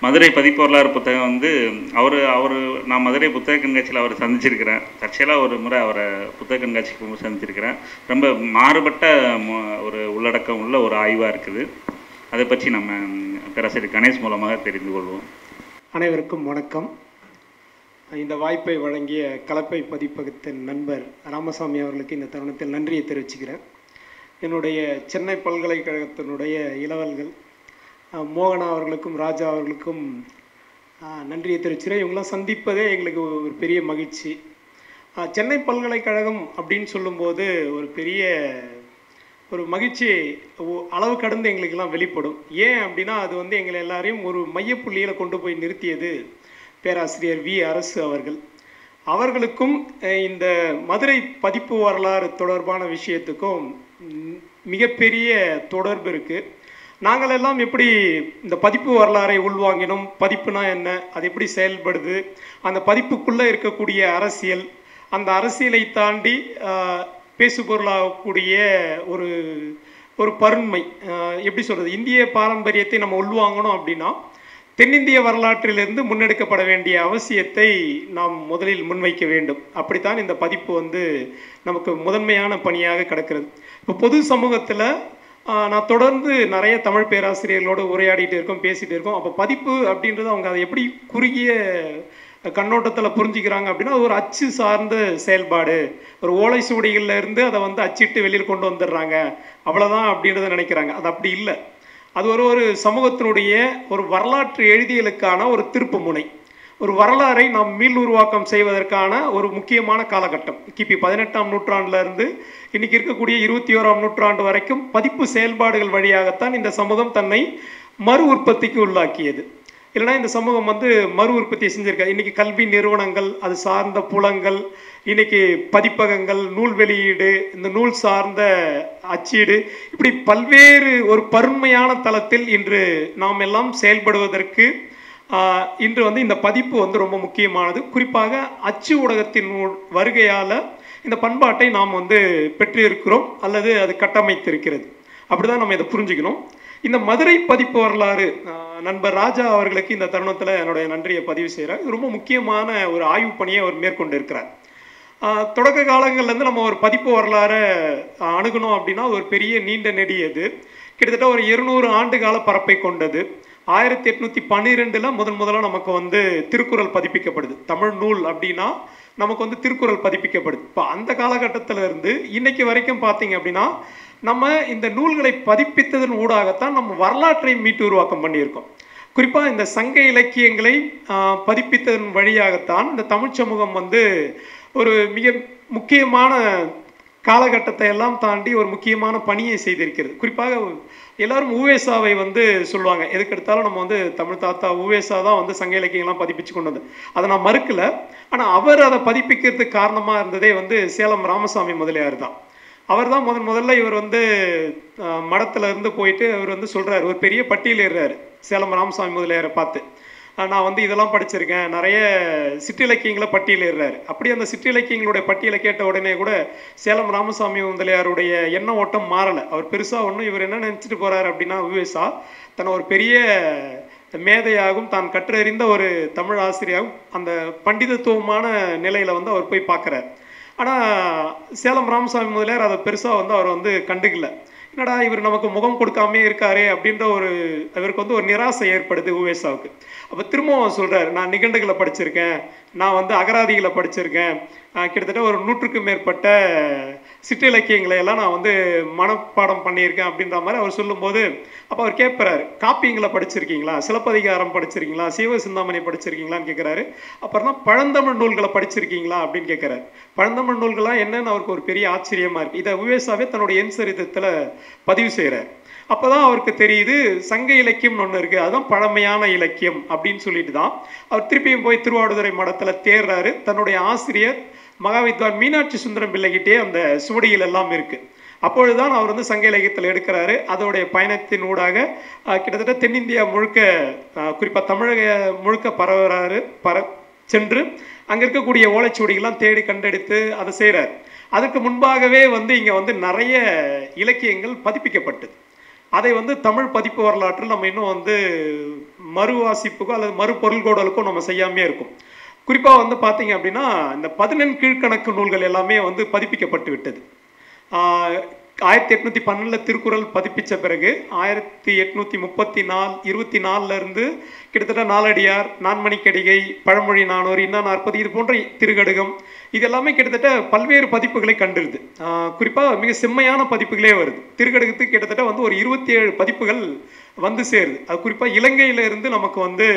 மதுரை பதிப்பு வரலாறு புத்தகம் வந்து அவர் நான் மதுரை புத்தக கண்காட்சியில் அவரை சந்திச்சிருக்கிறேன். தற்செயலாக ஒரு முறை அவரை புத்தக கண்காட்சிக்கு சந்திச்சிருக்கிறேன். ரொம்ப மாறுபட்ட ஒரு உள்ளடக்கம் உள்ள ஒரு ஆய்வாக இருக்குது. அதை பற்றி நம்ம பேராசிரியர் கணேஷ் மூலமாக தெரிந்து கொள்வோம். அனைவருக்கும் வணக்கம். இந்த வாய்ப்பை வழங்கிய கலப்பை பதிப்பகத்தின் நண்பர் ராமசாமி அவர்களுக்கு இந்த தருணத்தில் நன்றியை தெரிவிச்சுக்கிறேன். என்னுடைய சென்னை பல்கலைக்கழகத்தினுடைய இளவல்கள் மோகனா அவர்களுக்கும் ராஜா அவர்களுக்கும் நன்றியை தெரிவிச்சுக்கிறேன். இவங்களாம் சந்திப்பதே எங்களுக்கு ஒரு பெரிய மகிழ்ச்சி. சென்னை பல்கலைக்கழகம் அப்படின்னு சொல்லும்போது ஒரு பெரிய ஒரு மகிழ்ச்சி அளவு கடந்து எங்களுக்கெல்லாம் வெளிப்படும். ஏன் அப்படின்னா அது வந்து எங்களை எல்லாரையும் ஒரு மையப்புள்ளியில் கொண்டு போய் நிறுத்தியது பேராசிரியர் வி அரசு அவர்களுக்கும் இந்த மதுரை பதிப்பு வரலாறு தொடர்பான விஷயத்துக்கும் மிகப்பெரிய தொடர்பு இருக்குது. நாங்கள் எல்லாம் எப்படி இந்த பதிப்பு வரலாறை உள்வாங்கினோம், பதிப்புனா என்ன, அது எப்படி செயல்படுது, அந்த பதிப்புக்குள்ளே இருக்கக்கூடிய அரசியல், அந்த அரசியலை தாண்டி பேசுபொருளாகக்கூடிய ஒரு ஒரு பருண்மை, எப்படி சொல்கிறது, இந்திய பாரம்பரியத்தை நம்ம உள்வாங்கணும் அப்படின்னா தென்னிந்திய வரலாற்றிலிருந்து முன்னெடுக்கப்பட வேண்டிய அவசியத்தை நாம் முதலில் முன்வைக்க வேண்டும். அப்படித்தான் இந்த பதிப்பு வந்து நமக்கு முதன்மையான பணியாக கிடக்கிறது. இப்போ பொது சமூகத்தில் நான் தொடர்ந்து நிறைய தமிழ் பேராசிரியர்களோடு உரையாடிட்டு இருக்கோம், பேசிகிட்டு இருக்கோம். அப்போ பதிப்பு அப்படின்றது அவங்க அதை எப்படி குறுகிய கண்ணோட்டத்தில் புரிஞ்சுக்கிறாங்க அப்படின்னா அது ஒரு அச்சு சார்ந்த செயல்பாடு, ஒரு ஓலை சுவடிகளில் இருந்து அதை வந்து அச்சிட்டு வெளியில் கொண்டு வந்துடுறாங்க, அவ்வளோதான் அப்படின்றத நினைக்கிறாங்க. அது அப்படி இல்லை. அது ஒரு சமூகத்தினுடைய ஒரு வரலாற்று எழுதியலுக்கான ஒரு திருப்பு முனை, ஒரு வரலாறை நாம் மீள் உருவாக்கம் செய்வதற்கான ஒரு முக்கியமான காலகட்டம். கிபி 18ஆம் நூற்றாண்டிலிருந்து இன்றைக்கி இருக்கக்கூடிய 21ஆம் நூற்றாண்டு வரைக்கும் பதிப்பு செயல்பாடுகள் வழியாகத்தான் இந்த சமூகம் தன்னை மறு உற்பத்திக்கு உள்ளாக்கியது. இல்லைனா இந்த சமூகம் வந்து மறு உற்பத்தியை செஞ்சுருக்காது. இன்றைக்கி கல்வி நிறுவனங்கள், அது சார்ந்த புலங்கள், இன்றைக்கி பதிப்பகங்கள், நூல் வெளியீடு, இந்த நூல் சார்ந்த அச்சீடு, இப்படி பல்வேறு ஒரு பருண்மையான தளத்தில் இன்று நாம் எல்லாம் செயல்படுவதற்கு இன்று வந்து இந்த பதிப்பு வந்து ரொம்ப முக்கியமானது. குறிப்பாக அச்சு ஊடகத்தின் வருகையால் இந்த பண்பாட்டை நாம் வந்து பெற்றிருக்கிறோம் அல்லது அது கட்டமைத்திருக்கிறது. அப்படி தான் நம்ம இதை புரிஞ்சுக்கணும். இந்த மதுரை பதிப்பு வரலாறு நண்பர் ராஜா அவர்களுக்கு இந்த தருணத்தில் என்னுடைய நன்றியை பதிவு செய்கிறேன். ரொம்ப முக்கியமான ஒரு ஆய்வு பணியை அவர் மேற்கொண்டு இருக்கிறார். தொடக்க காலங்கள்லேருந்து நம்ம ஒரு பதிப்பு வரலாறை அணுகணும் அப்படின்னா ஒரு பெரிய நீண்ட நெடியது, கிட்டத்தட்ட ஒரு 200 ஆண்டு கால பரப்பை கொண்டது. 1812 முதலாக நமக்கு வந்து திருக்குறள் பதிப்பிக்கப்படுது. தமிழ் நூல் அப்படின்னா நமக்கு வந்து திருக்குறள் பதிப்பிக்கப்படுது. இப்போ அந்த காலகட்டத்தில் இருந்து இன்னைக்கு வரைக்கும் பார்த்தீங்க அப்படின்னா நம்ம இந்த நூல்களை பதிப்பித்ததன் ஊடாகத்தான் நம்ம வரலாற்றை மீட்டு உருவாக்கம் பண்ணியிருக்கோம். குறிப்பாக இந்த சங்க இலக்கியங்களை பதிப்பித்ததன் வழியாகத்தான் இந்த தமிழ் சமூகம் வந்து ஒரு மிக முக்கியமான காலகட்டத்தை எல்லாம் தாண்டி ஒரு முக்கியமான பணியை செய்திருக்கிறது. குறிப்பாக எல்லாரும் உவேசாவை வந்து சொல்லுவாங்க. எதுக்கெடுத்தாலும் நம்ம வந்து தமிழ் தாத்தா உவேசா தான் வந்து சங்க இலக்கியங்கள்லாம் பதிப்பிச்சு கொண்டு வந்து, அதை நான் மறுக்கலை. ஆனால் அவர் அதை பதிப்பிக்கிறதுக்கு காரணமாக இருந்ததே வந்து சேலம் ராமசாமி முதலியார் தான். அவர் தான் முதல்ல இவர் வந்து மடத்தில் இருந்து போயிட்டு அவர் வந்து சொல்கிறார், ஒரு பெரிய பட்டியலிடுறாரு சேலம் ராமசாமி முதலியாரை பார்த்து, நான் வந்து இதெல்லாம் படிச்சிருக்கேன், நிறைய சிற்றிலக்கியங்களை பட்டியலிடுறாரு. அப்படி அந்த சிற்றிலக்கியங்களுடைய பட்டியலை கேட்ட உடனே கூட சேலம் ராமசாமி முதலியாருடைய எண்ண ஓட்டம் மாறலை. அவர் பெருசாக ஒன்றும் இவர் என்ன நினச்சிட்டு போகிறாரு அப்படின்னா உவேசா தன்னை ஒரு பெரிய மேதையாகவும் தான் கற்றறிந்த ஒரு தமிழ் ஆசிரியராகவும் அந்த பண்டிதத்துவமான நிலையில் வந்து அவர் போய் பார்க்குறார். ஆனால் சேலம் ராமசாமி முதலியார் அதை பெருசாக வந்து அவர் வந்து கண்டுக்கல. என்னடா இவர் நமக்கு முகம் கொடுக்காமே இருக்காரே அப்படின்ற இவருக்கு வந்து ஒரு நிராசை ஏற்படுது உவேசாவுக்கு. அப்போ திரும்பவும் சொல்கிறார், நான் நிகண்டுகளை படிச்சிருக்கேன், நான் வந்து அகராதிகளை படிச்சிருக்கேன், கிட்டத்தட்ட ஒரு 100க்கும் மேற்பட்ட சிற்றிலக்கியங்களை எல்லாம் நான் வந்து மனப்பாடம் பண்ணியிருக்கேன் அப்படின்ற மாதிரி அவர் சொல்லும்போது அப்போ அவர் கேட்குறாரு, காப்பியங்களை படிச்சிருக்கீங்களா, சிலப்பதிகாரம் படிச்சிருக்கீங்களா, சீவ சிந்தாமணி படிச்சிருக்கீங்களான்னு கேட்குறாரு. அப்புறம் தான் பழந்தமிழ் நூல்களை படிச்சிருக்கீங்களா அப்படின்னு கேட்குறாரு. பழந்தமிழ் நூல்கள்லாம் என்னன்னு அவருக்கு ஒரு பெரிய ஆச்சரியமாக இருக்குது. இதை உவேசாவே தன்னுடைய என் சரித்திரத்தில் பதிவு செய்கிறார். அப்போ தான் அவருக்கு தெரியுது சங்க இலக்கியம்னு ஒன்று இருக்குது, அதுதான் பழமையான இலக்கியம் அப்படின்னு சொல்லிட்டு தான் அவர் திருப்பியும் போய் திருவாவடுதுறை மடத்தில் தேர்றாரு. தன்னுடைய ஆசிரியர் மகாவித்வான் மீனாட்சி சுந்தரம் பிள்ளைகிட்டே அந்த சுவடிகள் எல்லாம் இருக்குது. அப்பொழுதுதான் அவர் வந்து சங்க இலக்கியத்தில் எடுக்கிறாரு. அதோடைய பயணத்தின் ஊடாக கிட்டத்தட்ட தென்னிந்தியா முழுக்க, குறிப்பாக தமிழக முழுக்க பரவுறாரு. சென்று அங்கே இருக்கக்கூடிய ஓலைச்சுவடிகள்லாம் தேடி கண்டெடுத்து அதை செய்கிறார். அதுக்கு முன்பாகவே வந்து இங்கே வந்து நிறைய இலக்கியங்கள் பதிப்பிக்கப்பட்டது. அதை வந்து தமிழ் பதிப்பு வரலாற்றில் நம்ம இன்னும் வந்து மறுவாசிப்புக்கோ அல்லது மறுபொருள்கோடலுக்கோ நம்ம செய்யாமே இருக்கும். குறிப்பாக வந்து பார்த்தீங்க அப்படின்னா இந்த 14 கீழ்கணக்கு நூல்கள் எல்லாமே வந்து பதிப்பிக்கப்பட்டு விட்டது. 1812 திருக்குறள் பதிப்பித்த பிறகு 1834 இருந்து கிட்டத்தட்ட நாலடியார், நான்மணிக்கடிகை, பழமொழி நானூறு, இன்னா 40 இது போன்ற திருகடுகம் இது எல்லாமே கிட்டத்தட்ட பல்வேறு பதிப்புகளை கண்டிருது. குறிப்பாக மிக செம்மையான பதிப்புகளே வருது. திருகடுகத்துக்கு கிட்டத்தட்ட வந்து ஒரு 27 பதிப்புகள் வந்து சேருது. அது குறிப்பாக இலங்கையிலிருந்து நமக்கு வந்து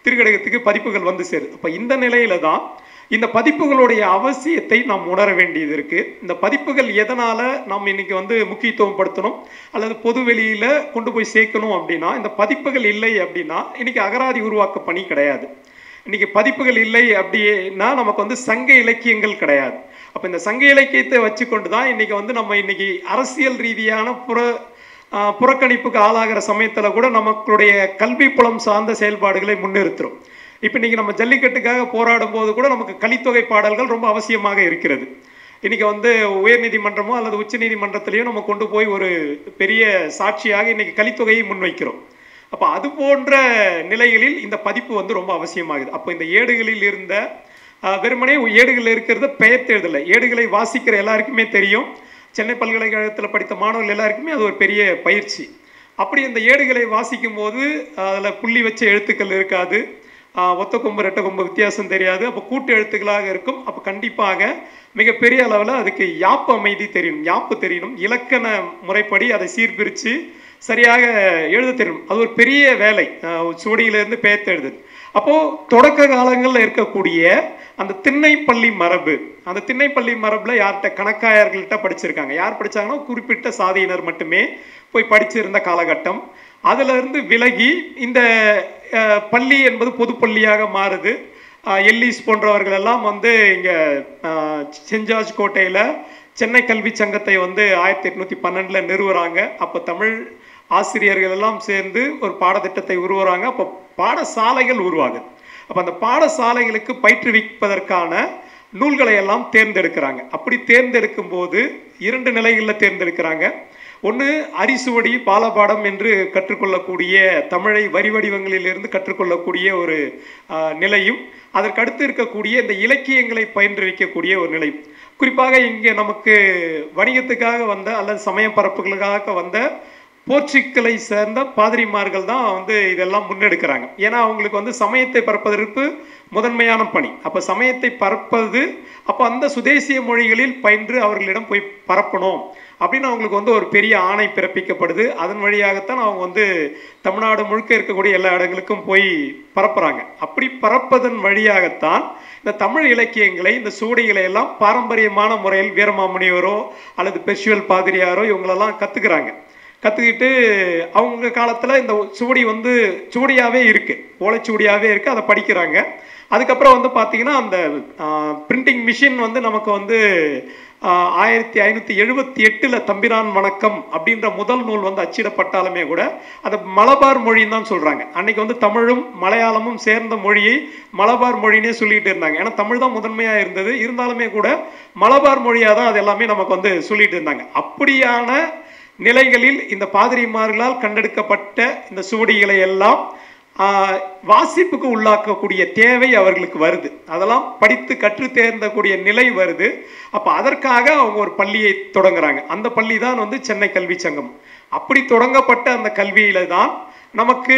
திருகடுகத்துக்கு பதிப்புகள் வந்து சேருது. அப்போ இந்த நிலையில தான் இந்த பதிப்புகளுடைய அவசியத்தை நாம் உணர வேண்டியது இருக்கு. இந்த பதிப்புகள் எதனால நாம் இன்னைக்கு வந்து முக்கியத்துவம் படுத்தணும் அல்லது பொது வெளியில கொண்டு போய் சேர்க்கணும் அப்படின்னா, இந்த பதிப்புகள் இல்லை அப்படின்னா இன்னைக்கு அகராதி உருவாக்க பணி கிடையாது. இன்னைக்கு பதிப்புகள் இல்லை அப்படின்னா நமக்கு வந்து சங்க இலக்கியங்கள் கிடையாது. அப்ப இந்த சங்க இலக்கியத்தை வச்சுக்கொண்டு தான் இன்னைக்கு வந்து நம்ம இன்னைக்கு அரசியல் ரீதியான புறக்கணிப்புக்கு ஆளாகிற சமயத்துல கூட நமக்குடைய கல்வி புலம் சார்ந்த செயல்பாடுகளை முன்னிறுத்துறோம். இப்போ இன்னைக்கு நம்ம ஜல்லிக்கட்டுக்காக போராடும் போது கூட நமக்கு கலித்தொகை பாடல்கள் ரொம்ப அவசியமாக இருக்கிறது. இன்னைக்கு வந்து உயர் நீதிமன்றமோ அல்லது உச்ச நீதிமன்றத்திலேயோ நம்ம கொண்டு போய் ஒரு பெரிய சாட்சியாக இன்னைக்கு கலித்தொகையை முன்வைக்கிறோம். அப்போ அது போன்ற நிலைகளில் இந்த பதிப்பு வந்து ரொம்ப அவசியமாகுது. அப்போ இந்த ஏடுகளில் இருந்த வெறுமனே ஏடுகளில் இருக்கிறத பெயர்த்து எழுதலை, ஏடுகளை வாசிக்கிற எல்லாருக்குமே தெரியும். சென்னை பல்கலைக்கழகத்தில் படித்த மாணவர்கள் எல்லாருக்குமே அது ஒரு பெரிய பயிற்சி. அப்படி இந்த ஏடுகளை வாசிக்கும் போது அதில் புள்ளி வச்ச எழுத்துக்கள் இருக்காது, ஒத்த கொம்பு ரெட்டை கொம்பு வித்தியாசம் தெரியாது. அப்போ கூட்டு எழுத்துக்களாக இருக்கும். அப்போ கண்டிப்பாக மிகப்பெரிய அளவில் அதுக்கு யாப்பு அமைதி தெரியணும், யாப்பு தெரியணும், இலக்கண முறைப்படி அதை சீர்பிரித்து சரியாக எழுத தெரியணும். அது ஒரு பெரிய வேலை, சுவடியிலிருந்து பெயர்த்து எழுதுது. அப்போது தொடக்க காலங்களில் இருக்கக்கூடிய அந்த திண்ணைப்பள்ளி மரபு, அந்த திண்ணைப்பள்ளி மரபில் யார்கிட்ட கணக்காயர்கள்ட்ட படிச்சிருக்காங்க, யார் படித்தாங்கன்னா குறிப்பிட்ட சாதியினர் மட்டுமே போய் படிச்சிருந்த காலகட்டம். அதிலிருந்து விலகி இந்த பள்ளி என்பது பொதுப்பள்ளியாக மாறுது. எல்லிஸ் போன்றவர்கள் எல்லாம் வந்து இங்கே சென்ட் ஜார்ஜ் கோட்டையில் சென்னை கல்வி சங்கத்தை வந்து 1812 நிறுவுறாங்க. அப்போ தமிழ் ஆசிரியர்கள் எல்லாம் சேர்ந்து ஒரு பாடத்திட்டத்தை உருவாங்க. அப்போ பாடசாலைகள் உருவாகுது. அப்போ அந்த பாடசாலைகளுக்கு பயிற்றுவிப்பதற்கான நூல்களை எல்லாம் தேர்ந்தெடுக்கிறாங்க. அப்படி தேர்ந்தெடுக்கும் போது 2 நிலைகளில் தேர்ந்தெடுக்கிறாங்க. ஒன்று அரிசுவடி பாலபாடம் என்று கற்றுக்கொள்ளக்கூடிய தமிழை வரி வடிவங்களிலிருந்து கற்றுக்கொள்ளக்கூடிய ஒரு நிலையும், அதற்கடுத்து இருக்கக்கூடிய இந்த இலக்கியங்களை பயின்றுவிக்கக்கூடிய ஒரு நிலையும். குறிப்பாக இங்கே நமக்கு வணிகத்துக்காக வந்த அல்லது சமய பரப்புகளுக்காக வந்த போர்ச்சுக்கலை சேர்ந்த பாதிரிமார்கள் தான் வந்து இதெல்லாம் முன்னெடுக்கிறாங்க. ஏன்னா அவங்களுக்கு வந்து சமயத்தை பரப்பதற்கு முதன்மையான பணி. அப்போ சமயத்தை பரப்பது, அப்போ அந்த சுதேசிய மொழிகளில் பயின்று அவர்களிடம் போய் பரப்பணும் அப்படின்னு அவங்களுக்கு வந்து ஒரு பெரிய ஆணை பிறப்பிக்கப்படுது. அதன் வழியாகத்தான் அவங்க வந்து தமிழ்நாடு முழுக்க இருக்கக்கூடிய எல்லா இடங்களுக்கும் போய் பரப்புகிறாங்க. அப்படி பரப்பதன் வழியாகத்தான் இந்த தமிழ் இலக்கியங்களை, இந்த சுவடிகளை எல்லாம் பாரம்பரியமான முறையில் வீரமாமுனிவரோ அல்லது பெர்சுவல் பாதிரியாரோ இவங்களெல்லாம் கற்றுக்கிறாங்க. கற்றுக்கிட்டு அவங்க காலத்தில் இந்த சுவடி வந்து சுவடியாகவே இருக்குது, ஓலைச்சுவடியாகவே இருக்குது, அதை படிக்கிறாங்க. அதுக்கப்புறம் வந்து பார்த்திங்கன்னா அந்த பிரிண்டிங் மிஷின் வந்து நமக்கு வந்து 1578 தம்பிரான் வணக்கம் அப்படின்ற முதல் நூல் வந்து அச்சிடப்பட்டாலுமே கூட அதை மலபார் மொழின்னு தான் சொல்கிறாங்க. அன்னைக்கு வந்து தமிழும் மலையாளமும் சேர்ந்த மொழியை மலபார் மொழினே சொல்லிட்டு இருந்தாங்க. ஏன்னா தமிழ் தான் முதன்மையாக இருந்தது, இருந்தாலுமே கூட மலபார் மொழியாக தான் அது எல்லாமே நமக்கு வந்து சொல்லிட்டு இருந்தாங்க. அப்படியான நிலைகளில் இந்த பாதிரிமார்களால் கண்டெடுக்கப்பட்ட இந்த சுவடிகளை எல்லாம் வாசிப்புக்கு உள்ளாக்கக்கூடிய தேவை அவர்களுக்கு வருது. அதெல்லாம் படித்து கற்று தேர்ந்தக்கூடிய நிலை வருது. அப்போ அதற்காக அவங்க ஒரு பள்ளியை தொடங்குறாங்க. அந்த பள்ளி தான் வந்து சென்னை கல்வி சங்கம். அப்படி தொடங்கப்பட்ட அந்த கல்வியில தான் நமக்கு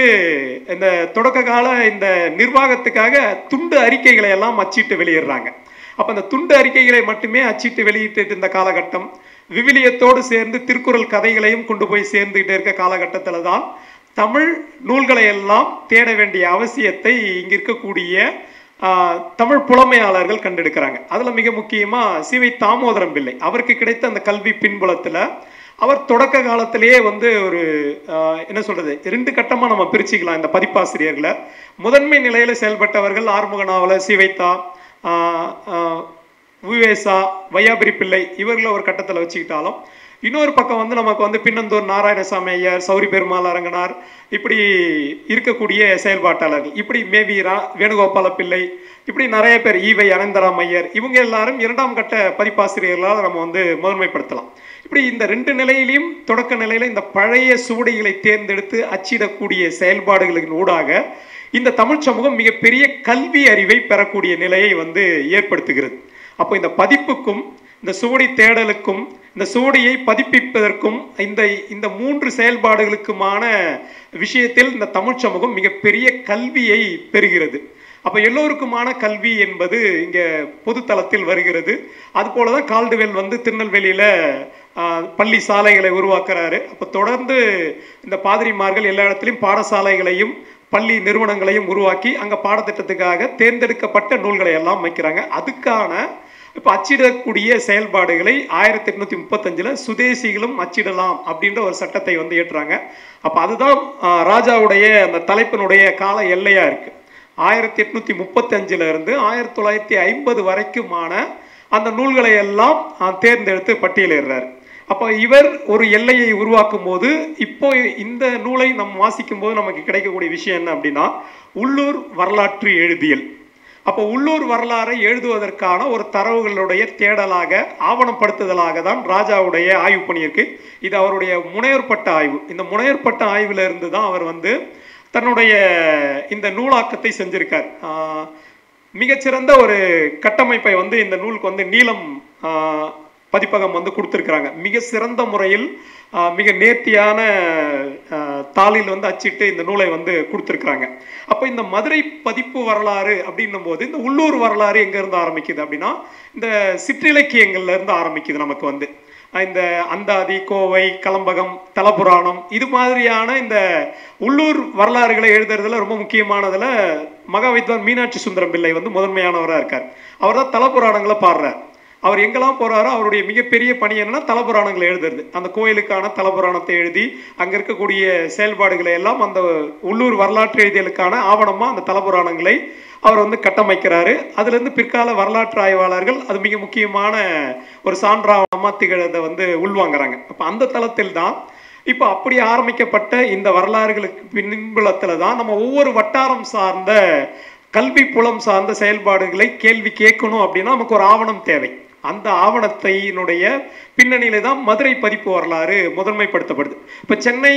இந்த தொடக்க கால இந்த நிர்வாகத்துக்காக துண்டு அறிக்கைகளை எல்லாம் அச்சிட்டு வெளியிடுறாங்க. அப்போ அந்த துண்டு அறிக்கைகளை மட்டுமே அச்சிட்டு வெளியிட்டு இருந்த காலகட்டம், விவிலியத்தோடு சேர்ந்து திருக்குறள் கதைகளையும் கொண்டு போய் சேர்ந்துகிட்டு இருக்க காலகட்டத்தில் தான் தமிழ் நூல்களை எல்லாம் தேட வேண்டிய அவசியத்தை இங்கே இருக்கக்கூடிய தமிழ் புலமையாளர்கள் கண்டெடுக்கிறாங்க. அதில் மிக முக்கியமாக சிவை தாமோதரம் பிள்ளை, அவருக்கு கிடைத்த அந்த கல்வி பின்புலத்தில் அவர் தொடக்க காலத்திலேயே வந்து ஒரு என்ன சொல்கிறது, 2 கட்டமாக நம்ம பிரிச்சுக்கலாம் இந்த பதிப்பாசிரியர்களை. முதன்மை நிலையில் செயல்பட்டவர்கள் ஆறுமுக நாவலர், சிவைத்தா, உவேசா, வையாபுரி பிள்ளை, இவர்களை ஒரு கட்டத்தில் வச்சுக்கிட்டாலும் இன்னொரு பக்கம் வந்து நமக்கு வந்து பின்னந்தூர் நாராயணசாமி ஐயர், சௌரி பெருமாள் அரங்கனார், இப்படி இருக்கக்கூடிய செயல்பாட்டாளர்கள், இப்படி மேவி வேணுகோபால பிள்ளை, இப்படி நிறைய பேர், ஈவை அனந்தராம் ஐயர், இவங்க எல்லாரும் 2ஆம் கட்ட பதிப்பாசிரியர்களால் நம்ம வந்து முதன்மைப்படுத்தலாம். இப்படி இந்த 2 நிலையிலையும் தொடக்க நிலையில் இந்த பழைய சுவடிகளை தேர்ந்தெடுத்து அச்சிடக்கூடிய செயல்பாடுகளின் ஊடாக இந்த தமிழ் சமூகம் மிகப்பெரிய கல்வி அறிவை பெறக்கூடிய நிலையை வந்து ஏற்படுத்துகிறது. அப்போ இந்த பதிப்புக்கும் இந்த சுவடி தேடலுக்கும் இந்த சுவடியை பதிப்பிப்பதற்கும் இந்த 3 செயல்பாடுகளுக்குமான விஷயத்தில் இந்த தமிழ் சமூகம் மிகப்பெரிய கல்வியை பெறுகிறது. அப்போ எல்லோருக்குமான கல்வி என்பது இங்கே பொதுத்தளத்தில் வருகிறது. அதுபோல தான் கால்டுவெல் வந்து திருநெல்வேலியில் பள்ளி சாலைகளை உருவாக்குறாரு. அப்போ தொடர்ந்து இந்த பாதிரிமார்கள் எல்லா இடத்துலையும் பாடசாலைகளையும் பள்ளி நிறுவனங்களையும் உருவாக்கி அங்கே பாடத்திட்டத்துக்காக தேர்ந்தெடுக்கப்பட்ட நூல்களை எல்லாம் வைக்கிறாங்க. அதுக்கான இப்போ அச்சிடக்கூடிய செயல்பாடுகளை 1835 சுதேசிகளும் அச்சிடலாம் அப்படின்ற ஒரு சட்டத்தை வந்து ஏற்றுறாங்க. அப்போ அதுதான் ராஜாவுடைய அந்த தலைப்பினுடைய கால எல்லையா இருக்கு. 1835 இருந்து 1950 வரைக்குமான அந்த நூல்களை எல்லாம் தேர்ந்தெடுத்து பட்டியலிடுறார். அப்போ இவர் ஒரு எல்லையை உருவாக்கும் போது இப்போ இந்த நூலை நம்ம வாசிக்கும் போது நமக்கு கிடைக்கக்கூடிய விஷயம் என்ன அப்படின்னா உள்ளூர் வரலாற்று எழுதியல். அப்போ உள்ளூர் வரலாறை எழுதுவதற்கான ஒரு தரவுகளுடைய தேடலாக ஆவணப்படுத்துதலாக தான் ராஜாவுடைய ஆய்வு பணி இருக்கு. இது அவருடைய முனைவர்பட்ட ஆய்வு. இந்த முனைவர்பட்ட ஆய்வுல இருந்து தான் அவர் வந்து தன்னுடைய இந்த நூலாக்கத்தை செஞ்சிருக்கார். மிகச்சிறந்த ஒரு கட்டமைப்பை வந்து இந்த நூலுக்கு வந்து நீலம் பதிப்பகம் வந்து கொடுத்துருக்குறாங்க. மிக சிறந்த முறையில் மிக நேர்த்தியான தாளில் வந்து அச்சிட்டு இந்த நூலை வந்து கொடுத்துருக்குறாங்க. அப்போ இந்த மதுரை பதிப்பு வரலாறு அப்படின்னும் போது இந்த உள்ளூர் வரலாறு எங்கேருந்து ஆரம்பிக்குது அப்படின்னா இந்த சிற்றிலக்கியங்கள்ல இருந்து ஆரம்பிக்குது. நமக்கு வந்து இந்த அந்தாதி, கோவை, கலம்பகம், தலபுராணம் இது மாதிரியான இந்த உள்ளூர் வரலாறுகளை எழுதுறதுல ரொம்ப முக்கியமானதுல மகாவித்வான் மீனாட்சி சுந்தரம் பிள்ளை வந்து முதன்மையானவராக இருக்கார். அவர் தான் தலபுராணங்களை பாடுறார். அவர் எங்கெல்லாம் போறாரோ அவருடைய மிகப்பெரிய பணி என்னன்னா தலபுராணங்களை எழுதுறது. அந்த கோயிலுக்கான தலபுராணத்தை எழுதி அங்க இருக்கக்கூடிய செயல்பாடுகளை எல்லாம் அந்த உள்ளூர் வரலாற்று எழுதியலுக்கான ஆவணமா அந்த தலபுராணங்களை அவர் வந்து கட்டமைக்கிறாரு. அதுல இருந்து பிற்கால வரலாற்று ஆய்வாளர்கள் அது மிக முக்கியமான ஒரு சான்றாவணமா திகழதை வந்து உள்வாங்கிறாங்க. அப்ப அந்த தளத்தில் தான் இப்போ அப்படி ஆரம்பிக்கப்பட்ட இந்த வரலாறுகளுக்கு பின்புலத்துல தான் நம்ம ஒவ்வொரு வட்டாரம் சார்ந்த கல்வி புலம் சார்ந்த செயல்பாடுகளை கேள்வி கேட்கணும் அப்படின்னா நமக்கு ஒரு ஆவணம் தேவை. அந்த ஆவணத்தினுடைய பின்னணியில தான் மதுரை பதிப்பு வரலாறு முதன்மைப்படுத்தப்படுது. இப்போ சென்னை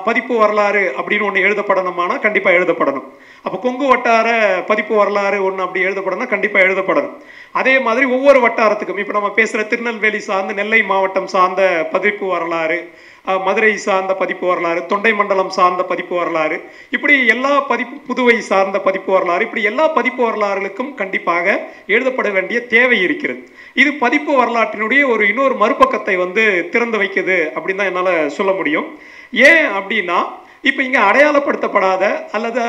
பதிப்பு வரலாறு அப்படின்னு ஒன்று எழுதப்படணுமானா கண்டிப்பாக எழுதப்படணும். அப்போ கொங்கு வட்டார பதிப்பு வரலாறு ஒன்று அப்படி எழுதப்படணும்னா கண்டிப்பாக எழுதப்படணும். அதே மாதிரி ஒவ்வொரு வட்டாரத்துக்கும் இப்போ நம்ம பேசுகிற திருநெல்வேலி சார்ந்த நெல்லை மாவட்டம் சார்ந்த பதிப்பு வரலாறு, மதுரை சார்ந்த பதிப்பு வரலாறு, தொண்டை மண்டலம் சார்ந்த பதிப்பு வரலாறு, இப்படி எல்லா பதிப்பு, புதுவை சார்ந்த பதிப்பு வரலாறு, இப்படி எல்லா பதிப்பு வரலாறுகளுக்கும் கண்டிப்பாக எழுதப்பட வேண்டிய தேவை இருக்கிறது. இது பதிப்பு வரலாற்றினுடைய ஒரு இன்னொரு மறுபக்கத்தை வந்து திறந்து வைக்குது அப்படின்னு தான் என்னால் சொல்ல முடியும். ஏன் அப்படின்னா இப்போ இங்கே அடையாளப்படுத்தப்படாத அல்லது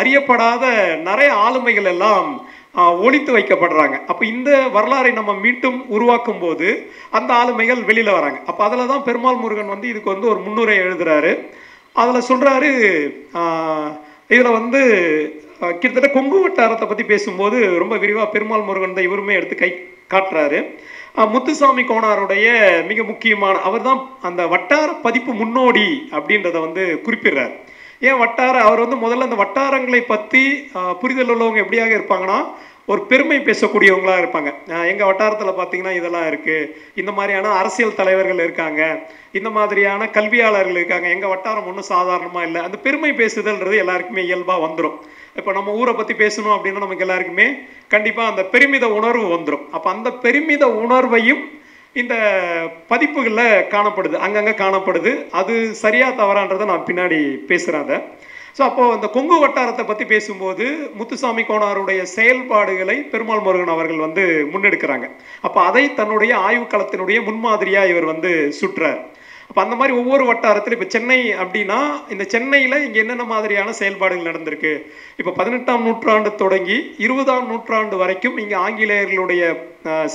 அறியப்படாத நிறைய ஆளுமைகள் எல்லாம் ஒழித்து வைக்கப்படுறாங்க. அப்போ இந்த வரலாறை நம்ம மீண்டும் உருவாக்கும் போது அந்த ஆளுமைகள் வெளியில் வராங்க. அப்போ அதில் தான் பெருமாள் முருகன் வந்து இதுக்கு வந்து ஒரு முன்னுரை எழுதுறாரு. அதில் சொல்கிறாரு, இதில் வந்து கிட்டத்தட்ட கொங்கு வட்டாரத்தை பற்றி பேசும்போது ரொம்ப விரிவாக பெருமாள் முருகன் தான் இவருமே எடுத்து கை காட்டுறாரு. முத்துசாமி கோனாருடைய மிக முக்கியமான அவர் தான் அந்த வட்டார பதிப்பு முன்னோடி அப்படின்றத வந்து குறிப்பிடுறார். ஏன் வட்டார அவர் வந்து முதல்ல அந்த வட்டாரங்களை பற்றி புரிதல் உள்ளவங்க எப்படியாக இருப்பாங்கன்னா ஒரு பெருமை பேசக்கூடியவங்களாக இருப்பாங்க. எங்கள் வட்டாரத்தில் பார்த்தீங்கன்னா இதெல்லாம் இருக்குது, இந்த மாதிரியான அரசியல் தலைவர்கள் இருக்காங்க, இந்த மாதிரியான கல்வியாளர்கள் இருக்காங்க, எங்கள் வட்டாரம் ஒன்றும் சாதாரணமாக இல்லை. அந்த பெருமை பேசுதல்ன்றது எல்லாருக்குமே இயல்பாக வந்துடும். இப்போ நம்ம ஊரை பற்றி பேசணும் அப்படின்னா நமக்கு எல்லாருக்குமே கண்டிப்பாக அந்த பெருமித உணர்வு வந்துடும். அப்போ அந்த பெருமித உணர்வையும் இந்த பதிப்புகளில் காணப்படுது, அங்கங்கே காணப்படுது. அது சரியாக தவறான்றதை நான் பின்னாடி பேசுகிறேன் அதை. ஸோ அப்போது அந்த கொங்கு வட்டாரத்தை பற்றி பேசும்போது முத்துசாமி கோனாருடைய செயல்பாடுகளை பெருமாள் முருகன் அவர்கள் வந்து முன்னெடுக்கிறாங்க. அப்போ அதை தன்னுடைய ஆய்வுக்களத்தினுடைய முன்மாதிரியாக இவர் வந்து சுற்றுறார். அப்போ அந்த மாதிரி ஒவ்வொரு வட்டாரத்தில் இப்போ சென்னை அப்படின்னா இந்த சென்னையில் இங்கே என்னென்ன மாதிரியான செயல்பாடுகள் நடந்திருக்கு, இப்போ 18ஆம் நூற்றாண்டு தொடங்கி 20ஆம் நூற்றாண்டு வரைக்கும் இங்கே ஆங்கிலேயர்களுடைய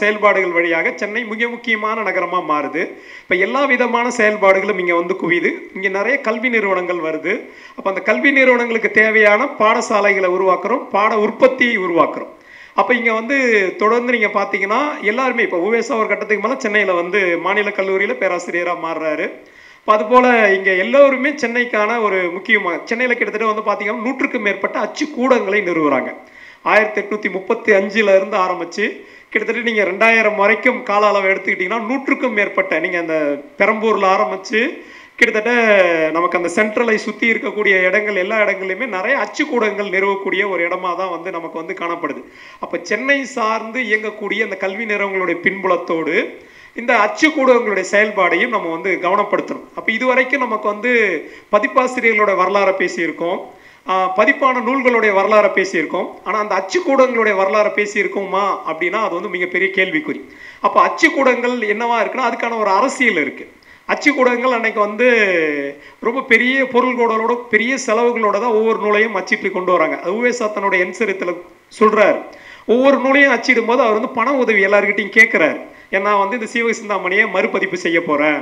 செயல்பாடுகள் வழியாக சென்னை மிக முக்கியமான நகரமாக மாறுது. இப்போ எல்லா விதமான செயல்பாடுகளும் இங்கே வந்து குவியுது. இங்கே நிறைய கல்வி நிறுவனங்கள் வருது. அப்போ அந்த கல்வி நிறுவனங்களுக்கு தேவையான பாடசாலைகளை உருவாக்குறோம், பாட உற்பத்தியை உருவாக்குறோம். அப்போ இங்கே வந்து தொடர்ந்து நீங்கள் பார்த்தீங்கன்னா எல்லாருமே இப்போ உவேசா ஒரு கட்டத்துக்கு மேலே சென்னையில் வந்து மாநில கல்லூரியில் பேராசிரியராக மாறுறாரு. இப்போ அதுபோல் இங்கே எல்லோருமே சென்னைக்கான ஒரு முக்கியமாக சென்னையில் கிட்டத்தட்ட வந்து பார்த்தீங்கன்னா 100க்கும் மேற்பட்ட அச்சு கூடங்களை நிறுவுறாங்க. 1835 இருந்து ஆரம்பித்து கிட்டத்தட்ட நீங்கள் 2000 வரைக்கும் கால அளவு எடுத்துக்கிட்டிங்கன்னா 100க்கும் மேற்பட்ட நீங்கள் அந்த பெரம்பூரில் ஆரம்பித்து கிட்டத்தட்ட நமக்கு அந்த சென்ட்ரலை சுற்றி இருக்கக்கூடிய இடங்கள் எல்லா இடங்கள்லையுமே நிறைய அச்சுக்கூடங்கள் நிறுவக்கூடிய ஒரு இடமா தான் வந்து நமக்கு வந்து காணப்படுது. அப்போ சென்னை சார்ந்து இயங்கக்கூடிய அந்த கல்வி நிறுவனங்களுடைய பின்புலத்தோடு இந்த அச்சுக்கூடங்களுடைய செயல்பாடையும் நம்ம வந்து கவனப்படுத்தணும். அப்போ இதுவரைக்கும் நமக்கு வந்து பதிப்பாசிரியர்களோட வரலாறை பேசியிருக்கோம், பதிப்பான நூல்களுடைய வரலாறை பேசியிருக்கோம். ஆனால் அந்த அச்சுக்கூடங்களுடைய வரலாறை பேசியிருக்கோமா அப்படின்னா அது வந்து மிகப்பெரிய கேள்விக்குறி. அப்போ அச்சுக்கூடங்கள் என்னவா இருக்குன்னா அதுக்கான ஒரு அரசியல் இருக்குது. அச்சுக்கூடங்கள் அன்னைக்கு வந்து ரொம்ப பெரிய பொருள்களோட பெரிய செலவுகளோட தான் ஒவ்வொரு நூலையும் அச்சிட்டு கொண்டு வராங்க. உவேசா தன்னுடைய என்சரித்தில் சொல்கிறார், ஒவ்வொரு நூலையும் அச்சிடும் போது அவர் வந்து பண உதவி எல்லாருக்கிட்டையும் கேட்குறாரு. ஏன்னா வந்து இந்த சீவக சிந்தாமணியை மறுபதிப்பு செய்ய போகிறேன்,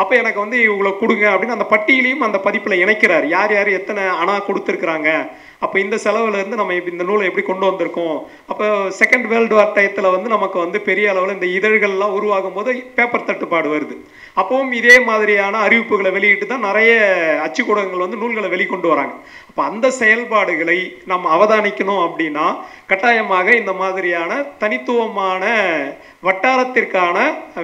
அப்போ எனக்கு வந்து இவ்வளோ கொடுங்க அப்படின்னு அந்த பட்டியலையும் அந்த பதிப்பில் இணைக்கிறார். யார் யார் எத்தனை அணா கொடுத்துருக்குறாங்க, அப்போ இந்த செலவுலேருந்து நம்ம இந்த நூலை எப்படி கொண்டு வந்திருக்கோம். அப்போ செகண்ட் வேர்ல்டு வார் டயத்தில் வந்து நமக்கு வந்து பெரிய அளவில் இந்த இதழ்கள்லாம் உருவாகும் போது பேப்பர் தட்டுப்பாடு வருது. அப்பவும் இதே மாதிரியான அறிவிப்புகளை வெளியிட்டு தான் நிறைய அச்சுக்கூடங்கள் வந்து நூல்களை வெளிக்கொண்டு வராங்க. அப்போ அந்த செயல்பாடுகளை நம்ம அவதானிக்கணும் அப்படின்னா கட்டாயமாக இந்த மாதிரியான தனித்துவமான வட்டாரத்திற்கான